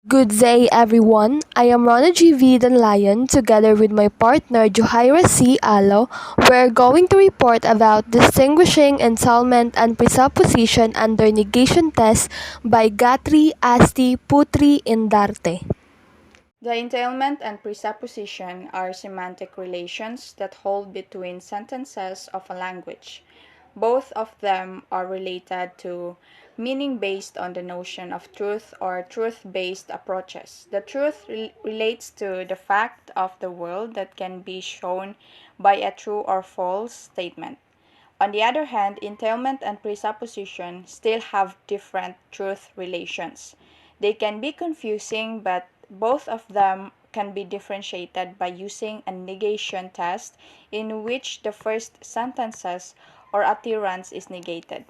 Good day, everyone. I am Rona G.V. Lion together with my partner Johaira C. Alo. We're going to report about distinguishing entailment and presupposition under negation test by Gatri, Asti, Putri, Indarti. The entailment and presupposition are semantic relations that hold between sentences of a language. Both of them are related to meaning based on the notion of truth or truth-based approaches. The truth relates to the fact of the world that can be shown by a true or false statement. On the other hand, entailment and presupposition still have different truth relations. They can be confusing, but both of them can be differentiated by using a negation test in which the first sentences or utterance is negated.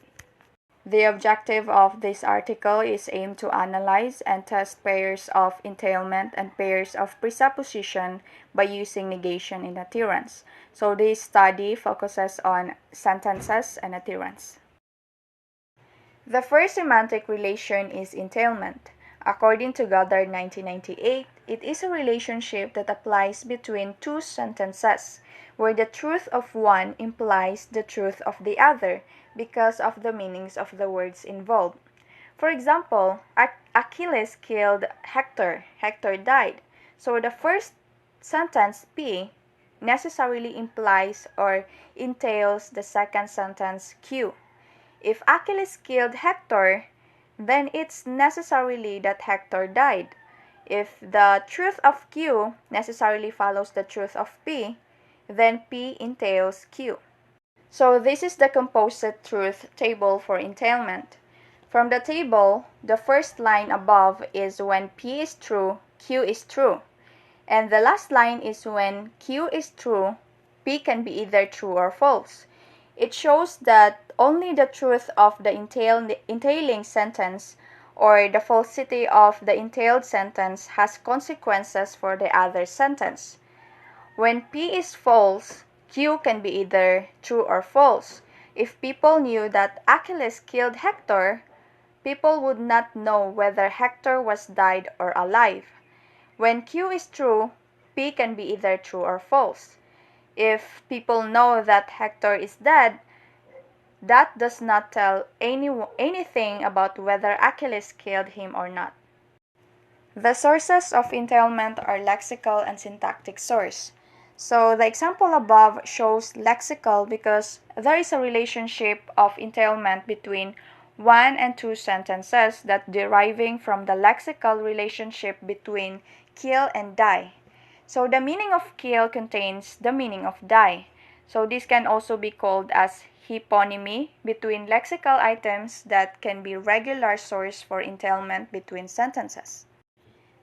The objective of this article is aimed to analyze and test pairs of entailment and pairs of presupposition by using negation in utterance. So this study focuses on sentences and utterance. The first semantic relation is entailment. According to Goddard 1998, it is a relationship that applies between two sentences, where the truth of one implies the truth of the other because of the meanings of the words involved. For example, Achilles killed Hector. Hector died. So the first sentence P necessarily implies or entails the second sentence Q. If Achilles killed Hector, then it's necessarily that Hector died. If the truth of Q necessarily follows the truth of P, then P entails Q. So this is the composite truth table for entailment. From the table, the first line above is when P is true, Q is true. And the last line is when Q is true, P can be either true or false. It shows that only the truth of the entailing sentence or the falsity of the entailed sentence has consequences for the other sentence. When P is false, Q can be either true or false. If people knew that Achilles killed Hector, people would not know whether Hector was dead or alive. When Q is true, P can be either true or false. If people know that Hector is dead, that does not tell anything about whether Achilles killed him or not. The sources of entailment are lexical and syntactic source. So the example above shows lexical because there is a relationship of entailment between one and two sentences that deriving from the lexical relationship between kill and die. So the meaning of kill contains the meaning of die. So this can also be called as hyponymy between lexical items that can be regular source for entailment between sentences.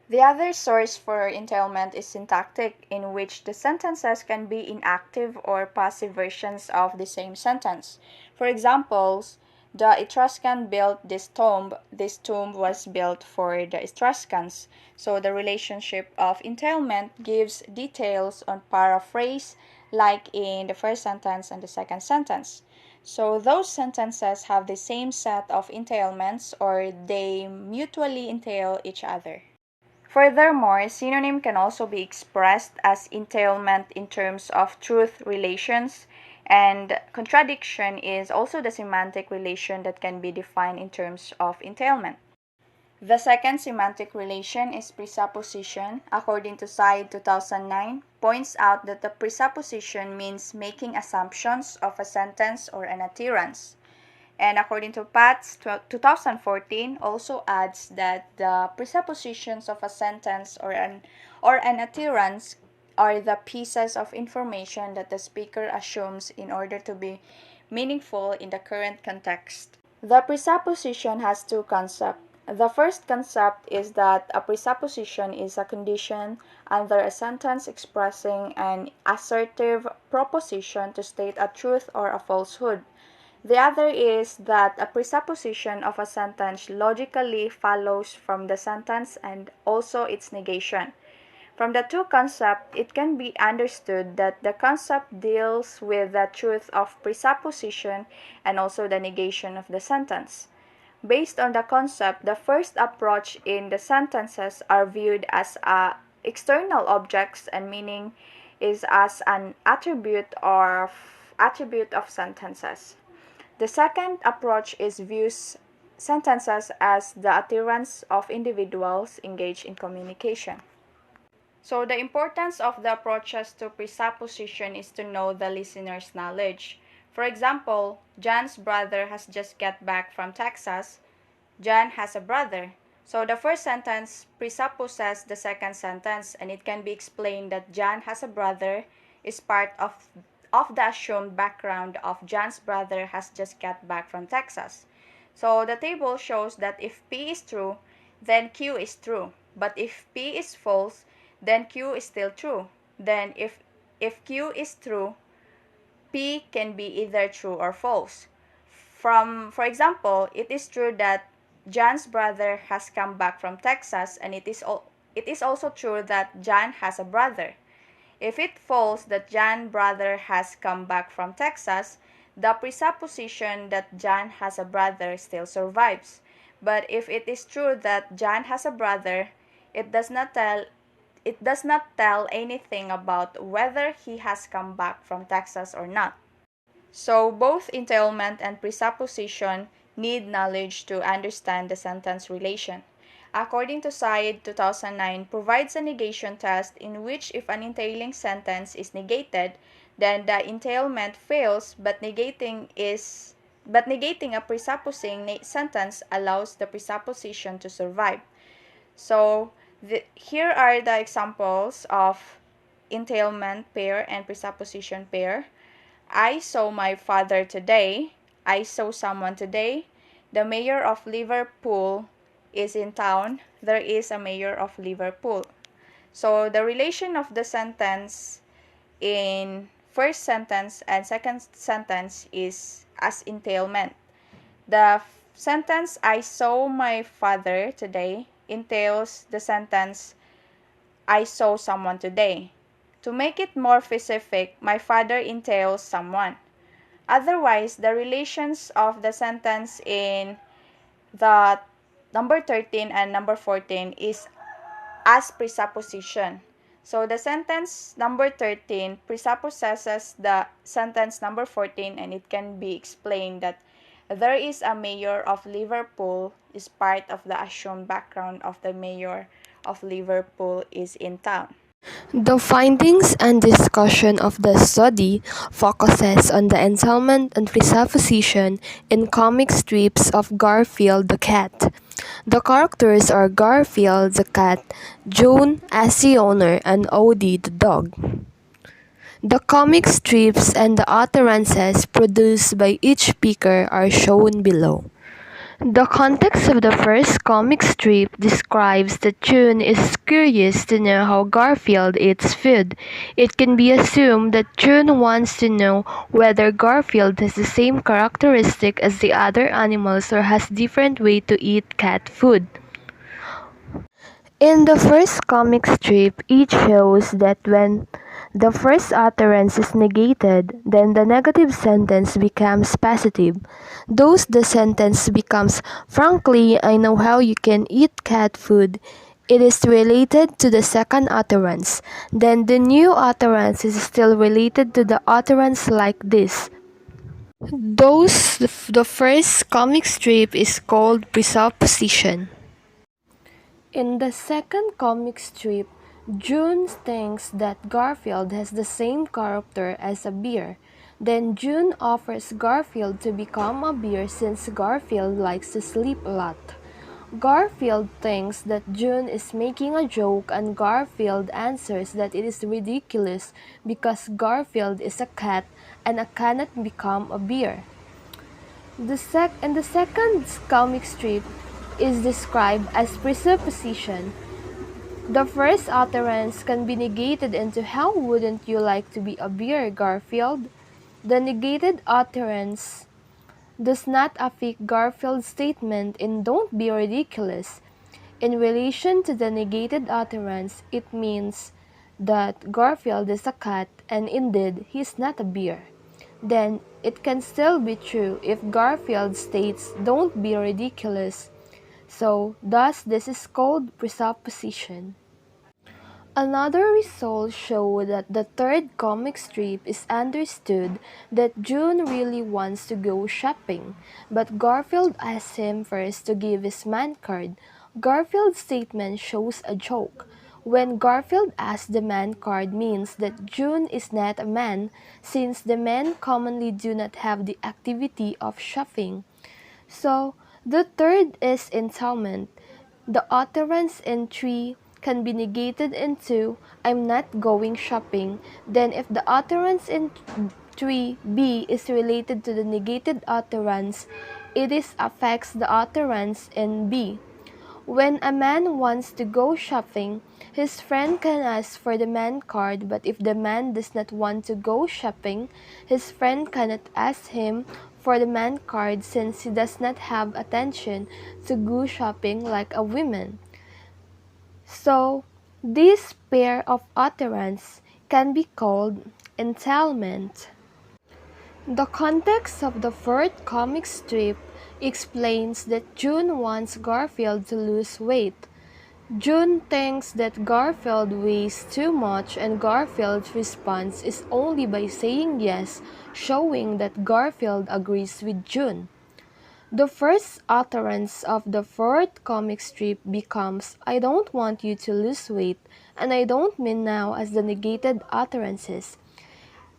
The other source for entailment is syntactic, in which the sentences can be inactive or passive versions of the same sentence. For examples, the Etruscan built this tomb. This tomb was built for the Etruscans. So the relationship of entailment gives details on paraphrase, like in the first sentence and the second sentence. So those sentences have the same set of entailments or they mutually entail each other. Furthermore, synonym can also be expressed as entailment in terms of truth relations, and contradiction is also the semantic relation that can be defined in terms of entailment. The second semantic relation is presupposition. According to Side 2009, points out that the presupposition means making assumptions of a sentence or an utterance. And according to Pat's 2014, also adds that the presuppositions of a sentence or an utterance are the pieces of information that the speaker assumes in order to be meaningful in the current context. The presupposition has two concepts. The first concept is that a presupposition is a condition under a sentence expressing an assertive proposition to state a truth or a falsehood. The other is that a presupposition of a sentence logically follows from the sentence and also its negation. From the two concepts, it can be understood that the concept deals with the truth of presupposition and also the negation of the sentence. Based on the concept, the first approach in the sentences are viewed as external objects and meaning is as an attribute of sentences. The second approach is views sentences as the utterance of individuals engaged in communication. So the importance of the approaches to presupposition is to know the listener's knowledge. For example, John's brother has just got back from Texas. John has a brother. So the first sentence presupposes the second sentence, and it can be explained that John has a brother is part of the assumed background of John's brother has just got back from Texas. So the table shows that if P is true, then Q is true. But if P is false, then Q is still true. Then if Q is true, P can be either true or false. For example, it is true that John's brother has come back from Texas, and it is also true that John has a brother. If it falls that John's brother has come back from Texas, the presupposition that John has a brother still survives. But if it is true that John has a brother, it does not tell anything about whether he has come back from Texas or not. So both entailment and presupposition need knowledge to understand the sentence relation. According to Syed 2009, provides a negation test in which if an entailing sentence is negated, then the entailment fails, but negating a presupposing sentence allows the presupposition to survive. So here are the examples of entailment pair and presupposition pair. I saw my father today. I saw someone today. The mayor of Liverpool is in town. There is a mayor of Liverpool. So the relation of the sentence in first sentence and second sentence is as entailment. The sentence I saw my father today entails the sentence I saw someone today. To make it more specific, my father entails someone. Otherwise, the relations of the sentence in the number 13 and number 14 is as presupposition. So the sentence number 13 presupposes the sentence number 14, and it can be explained that there is a mayor of Liverpool is part of the assumed background of the mayor of Liverpool is in town. The findings and discussion of the study focuses on the entailment and presupposition in comic strips of Garfield the cat. The characters are Garfield the cat, June as the owner, and Odie the dog. The comic strips and the utterances produced by each speaker are shown below. The context of the first comic strip describes that June is curious to know how Garfield eats food. It can be assumed that June wants to know whether Garfield has the same characteristic as the other animals or has different way to eat cat food. In the first comic strip, it shows that when the first utterance is negated, then the negative sentence becomes positive. Thus, the sentence becomes, frankly, I know how you can eat cat food. It is related to the second utterance. Then the new utterance is still related to the utterance like this. The first comic strip is called presupposition. In the second comic strip, June thinks that Garfield has the same character as a bear. Then June offers Garfield to become a bear since Garfield likes to sleep a lot. Garfield thinks that June is making a joke, and Garfield answers that it is ridiculous because Garfield is a cat and cannot become a bear. The second comic strip is described as presupposition. The first utterance can be negated into how wouldn't you like to be a bear, Garfield? The negated utterance does not affect Garfield's statement in don't be ridiculous. In relation to the negated utterance, it means that Garfield is a cat and indeed he is not a bear. then it can still be true if Garfield states don't be ridiculous. So, thus this is called presupposition. Another result showed that the third comic strip is understood that June really wants to go shopping, but Garfield asks him first to give his man card. Garfield's statement shows a joke. When Garfield asks the man card means that June is not a man, since the men commonly do not have the activity of shopping. So, the third is entailment. The utterance in 3 can be negated into I'm not going shopping. Then if the utterance in 3b is related to the negated utterance, it is affects the utterance in b. When a man wants to go shopping, his friend can ask for the man card, but if the man does not want to go shopping, his friend cannot ask him for the man card since he does not have attention to go shopping like a woman. So, this pair of utterance can be called entailment. The context of the fourth comic strip explains that June wants Garfield to lose weight. June thinks that Garfield weighs too much and Garfield's response is only by saying yes, showing that Garfield agrees with June. The first utterance of the fourth comic strip becomes I don't want you to lose weight, and I don't mean now as the negated utterances.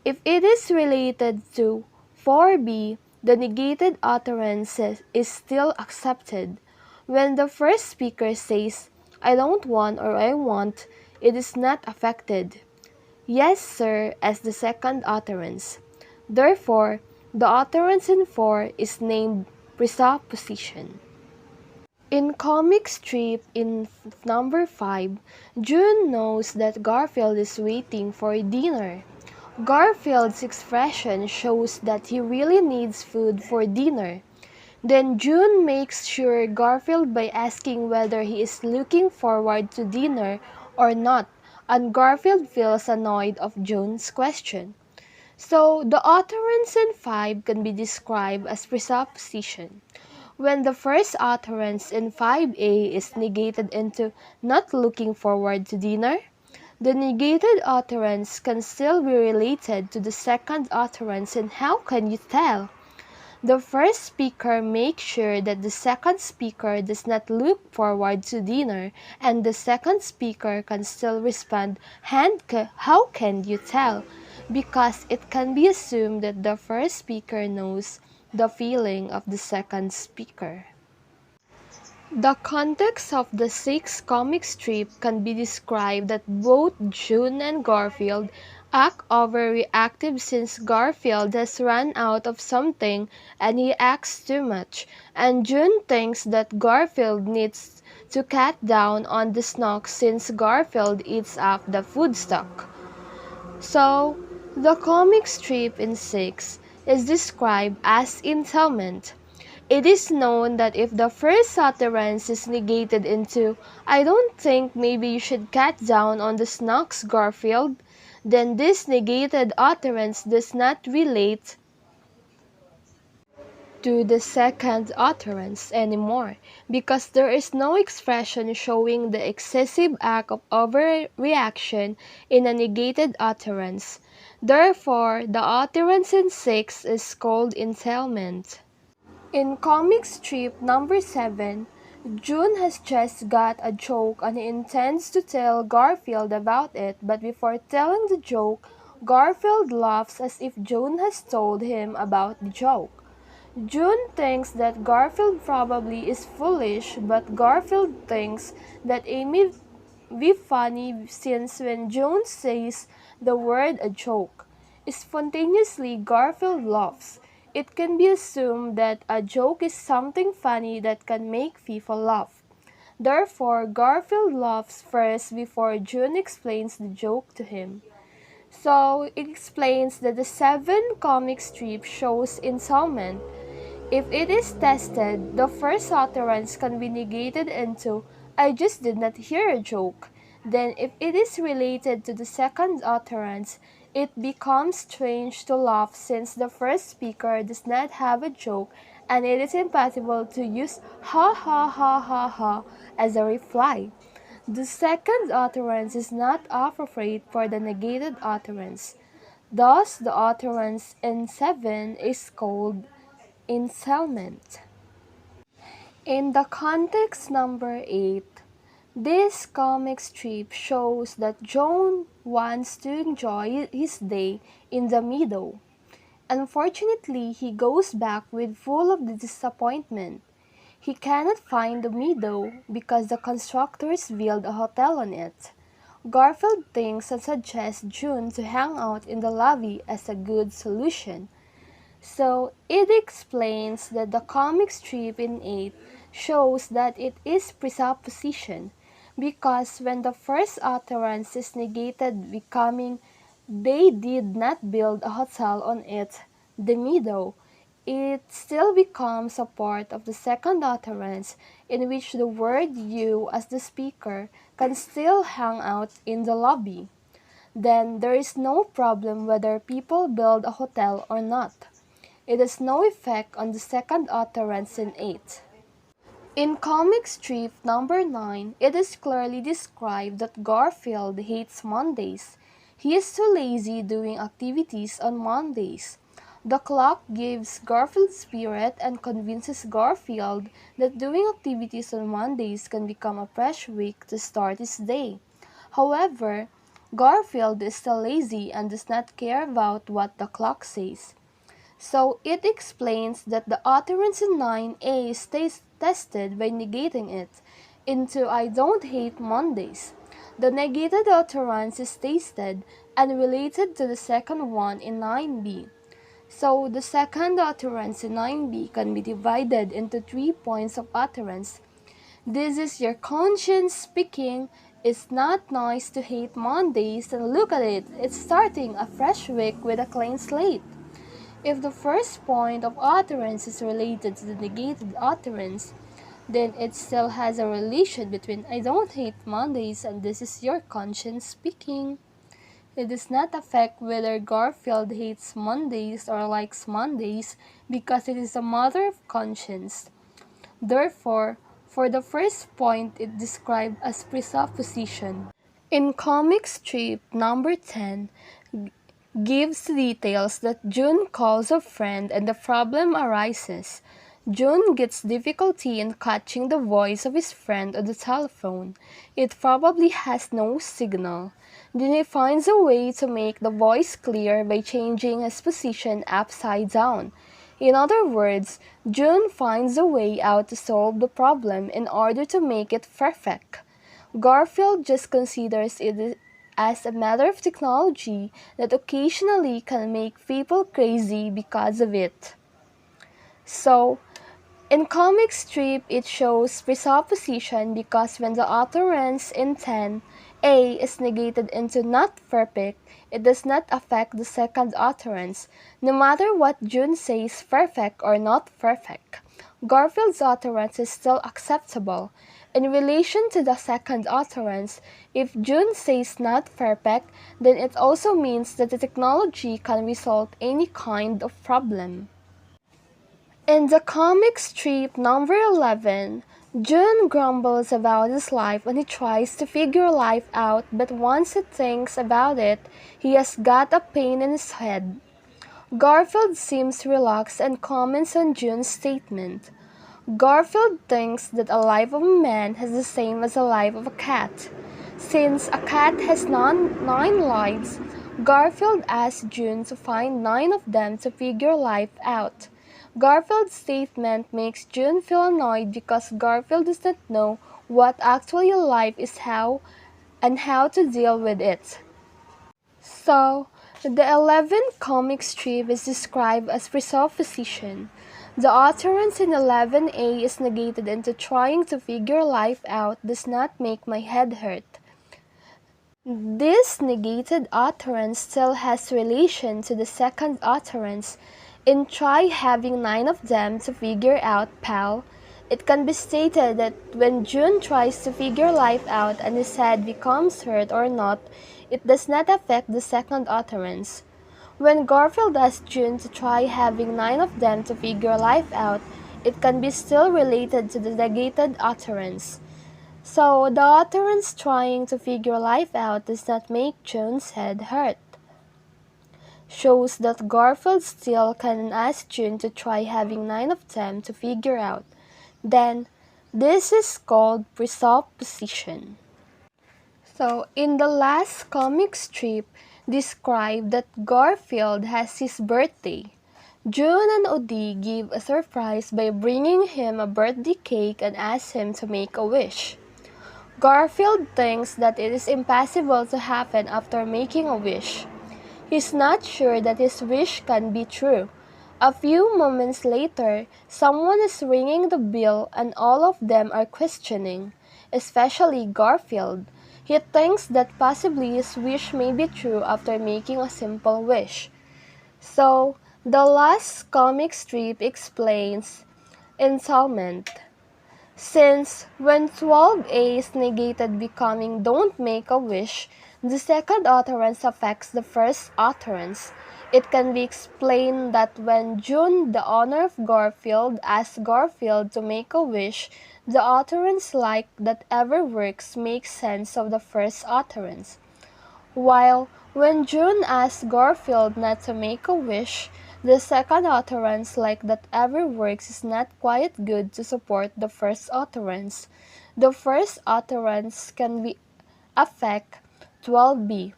If it is related to 4b, the negated utterance is still accepted. When the first speaker says, I don't want or I want, it is not affected. Yes, sir, as the second utterance. Therefore, the utterance in 4 is named presupposition. In comic strip in number 5, June knows that Garfield is waiting for dinner. Garfield's expression shows that he really needs food for dinner. Then June makes sure Garfield by asking whether he is looking forward to dinner or not, and Garfield feels annoyed of June's question. So, the utterance in 5 can be described as presupposition. When the first utterance in 5a is negated into not looking forward to dinner, the negated utterance can still be related to the second utterance in how can you tell? The first speaker makes sure that the second speaker does not look forward to dinner, and the second speaker can still respond, how can you tell? Because it can be assumed that the first speaker knows the feeling of the second speaker. The context of the sixth comic strip can be described that both June and Garfield act overreactive since Garfield has run out of something and he acts too much, and June thinks that Garfield needs to cut down on the snacks since Garfield eats up the food stock. So, the comic strip in 6 is described as entailment. It is known that if the first utterance is negated into, I don't think maybe you should cut down on the snacks, Garfield, then this negated utterance does not relate to the second utterance anymore, because there is no expression showing the excessive act of overreaction in a negated utterance. Therefore, the utterance in 6 is called entailment. In comic strip number 7, June has just got a joke and he intends to tell Garfield about it, but before telling the joke, Garfield laughs as if June has told him about the joke. June thinks that Garfield probably is foolish, but Garfield thinks that it may be funny since when June says the word a joke, spontaneously Garfield laughs. It can be assumed that a joke is something funny that can make people laugh. Therefore, Garfield laughs first before June explains the joke to him. So, it explains that the 7 comic strip shows entailment. If it is tested, the first utterance can be negated into, I just did not hear a joke. Then, if it is related to the second utterance, It becomes strange to laugh since the first speaker does not have a joke and it is impossible to use ha ha ha ha ha as a reply. The second utterance is not appropriate for the negated utterance. Thus, the utterance in 7 is called entailment. In the context number 8, this comic strip shows that John wants to enjoy his day in the meadow. Unfortunately, he goes back with full of disappointment. He cannot find the meadow because the constructors built a hotel on it. Garfield thinks and suggests June to hang out in the lobby as a good solution. So it explains that the comic strip in 8 shows that it is presupposition because when the first utterance is negated becoming they did not build a hotel on it, the meadow, it still becomes a part of the second utterance in which the word you as the speaker can still hang out in the lobby. Then there is no problem whether people build a hotel or not. It has no effect on the second utterance in 8. In comic strip number 9, it is clearly described that Garfield hates Mondays. He is too lazy doing activities on Mondays. The clock gives Garfield spirit and convinces Garfield that doing activities on Mondays can become a fresh week to start his day. However, Garfield is still lazy and does not care about what the clock says. So it explains that the utterance in 9a is tested by negating it into I don't hate Mondays. The negated utterance is tested and related to the second one in 9b. So the second utterance in 9b can be divided into 3 points of utterance. This is your conscience speaking. It's not nice to hate Mondays, and look at it, it's starting a fresh week with a clean slate. If the first point of utterance is related to the negated utterance, then it still has a relation between I don't hate Mondays and this is your conscience speaking. It does not affect whether Garfield hates Mondays or likes Mondays because it is a matter of conscience. Therefore, for the first point, it described as presupposition. In comic strip number 10, gives details that June calls a friend and the problem arises. June gets difficulty in catching the voice of his friend on the telephone. It probably has no signal. Then he finds a way to make the voice clear by changing his position upside down. In other words, June finds a way out to solve the problem in order to make it perfect. Garfield just considers it as a matter of technology that occasionally can make people crazy because of it. So, in comic strip, it shows presupposition because when the utterance in 10, A is negated into not perfect, it does not affect the second utterance, no matter what June says perfect or not perfect. Garfield's utterance is still acceptable. In relation to the second utterance, if June says not perfect, then it also means that the technology can resolve any kind of problem. In the comic strip number 11, June grumbles about his life when he tries to figure life out, but once he thinks about it, he has got a pain in his head. Garfield seems relaxed and comments on June's statement. Garfield thinks that a life of a man is the same as a life of a cat. Since a cat has 9 lives, Garfield asks June to find 9 of them to figure life out. Garfield's statement makes June feel annoyed because Garfield does not know what actually life is and how to deal with it. So, the 11th comic strip is described as presupposition. The utterance in 11a is negated into trying to figure life out does not make my head hurt. This negated utterance still has relation to the second utterance in try having 9 of them to figure out, pal. It can be stated that when June tries to figure life out and his head becomes hurt or not, it does not affect the second utterance. When Garfield asks June to try having 9 of them to figure life out, it can be still related to the negated utterance. So, the utterance trying to figure life out does not make June's head hurt. Shows that Garfield still can ask June to try having 9 of them to figure out. Then, this is called presupposition. So, in the last comic strip, described that Garfield has his birthday. June and Odie give a surprise by bringing him a birthday cake and ask him to make a wish. Garfield thinks that it is impossible to happen after making a wish. He's not sure that his wish can be true. A few moments later, someone is ringing the bell and all of them are questioning, especially Garfield. He thinks that possibly his wish may be true after making a simple wish. So, the last comic strip explains entailment. Since when 12a is negated becoming don't make a wish, the second utterance affects the first utterance. It can be explained that when June, the owner of Garfield, asks Garfield to make a wish, the utterance like that ever works makes sense of the first utterance. While when June asks Garfield not to make a wish, the second utterance like that ever works is not quite good to support the first utterance. The first utterance can be affect 12b.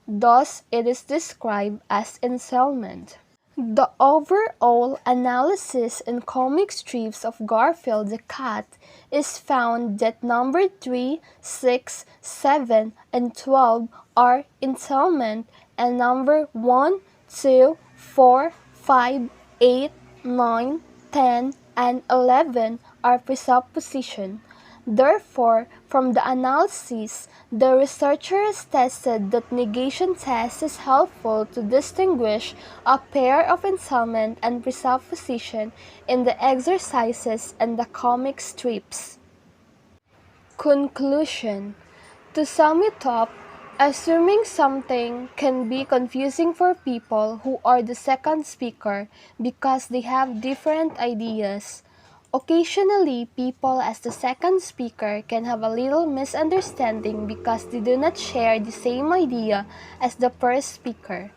Thus, it is described as entailment. The overall analysis in comic strips of Garfield the Cat is found that number 3, 6, 7, and 12 are entailment and number 1, 2, 4, 5, 8, 9, 10, and 11 are presupposition. Therefore, from the analysis, the researchers tested that negation test is helpful to distinguish a pair of entailment and presupposition in the exercises and the comic strips. Conclusion. To sum it up, assuming something can be confusing for people who are the second speaker because they have different ideas. Occasionally, people as the second speaker can have a little misunderstanding because they do not share the same idea as the first speaker.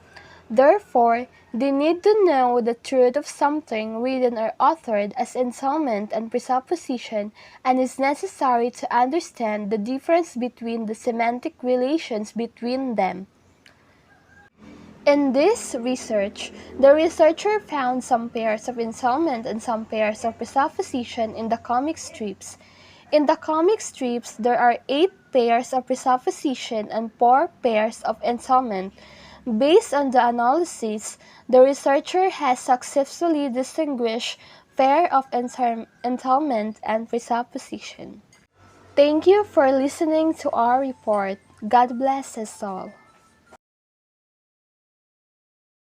Therefore, they need to know the truth of something written or authored as entailment and presupposition, and is necessary to understand the difference between the semantic relations between them. In this research, the researcher found some pairs of entailment and some pairs of presupposition in the comic strips. In the comic strips, there are 8 pairs of presupposition and 4 pairs of entailment. Based on the analysis, the researcher has successfully distinguished pair of entailment and presupposition. Thank you for listening to our report. God bless us all.